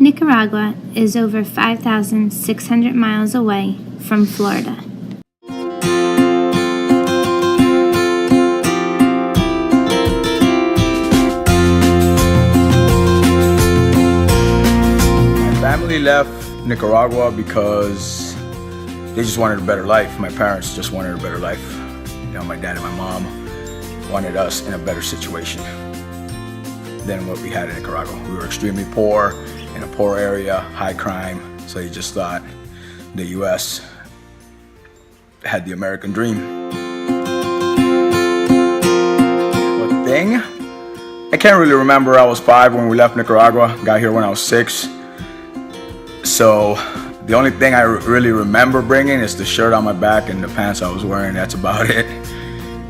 Nicaragua is over 5,600 miles away from Florida. My family left Nicaragua because they just wanted a better life. My parents just wanted a better life. You know, my dad and my mom wanted us in a better situation than what we had in Nicaragua. We were extremely poor, in a poor area, high crime, so they just thought the US had the American dream. What thing? I can't really remember. I was 5 when we left Nicaragua, got here when I was 6. So the only thing I really remember bringing is the shirt on my back and the pants I was wearing. That's about it.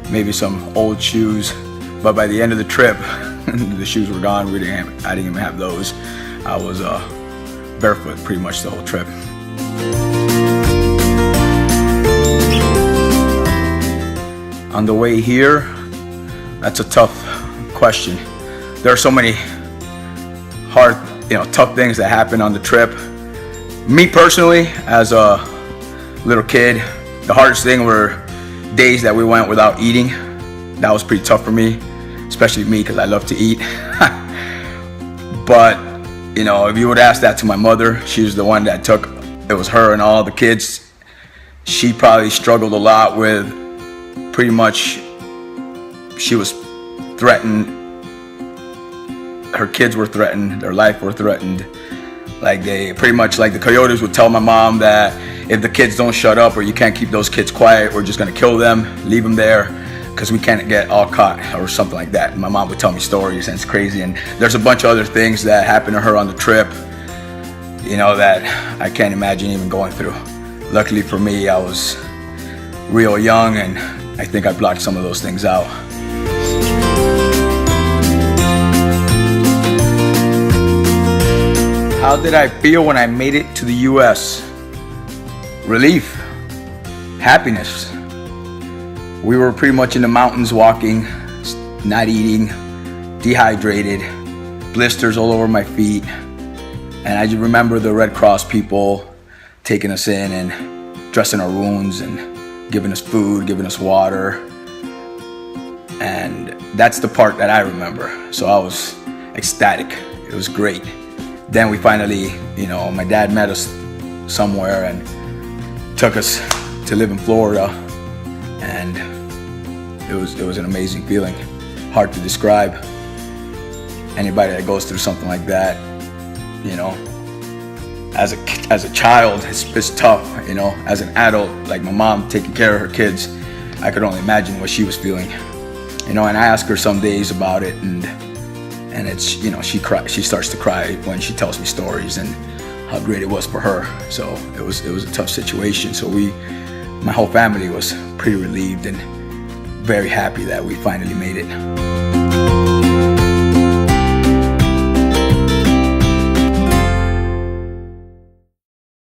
Maybe some old shoes, but by the end of the trip, the shoes were gone. I didn't even have those. I was barefoot pretty much the whole trip. On the way here, that's a tough question. There are so many hard, tough things that happen on the trip. Me personally, as a little kid, the hardest thing were days that we went without eating. That was pretty tough for me, especially me because I love to eat. But if you would ask that to my mother, she was the one that it was her and all the kids. She probably struggled a lot with, pretty much, she was threatened. Her kids were threatened, their life were threatened. Pretty much the coyotes would tell my mom that if the kids don't shut up or you can't keep those kids quiet, we're just gonna kill them, leave them there, because we can't get all caught or something like that. My mom would tell me stories, and it's crazy. And there's a bunch of other things that happened to her on the trip, that I can't imagine even going through. Luckily for me, I was real young, and I think I blocked some of those things out. How did I feel when I made it to the US? Relief, happiness. We were pretty much in the mountains walking, not eating, dehydrated, blisters all over my feet. And I just remember the Red Cross people taking us in and dressing our wounds and giving us food, giving us water. And that's the part that I remember. So I was ecstatic. It was great. Then we finally, my dad met us somewhere and took us to live in Florida, and it was an amazing feeling. Hard to describe. Anybody that goes through something like that, as a child, it's tough. As an adult, like my mom taking care of her kids, I could only imagine what she was feeling. And I ask her some days about it, and it's, she starts to cry when she tells me stories and how great it was for her. So it was a tough situation. So my whole family was pretty relieved and very happy that we finally made it.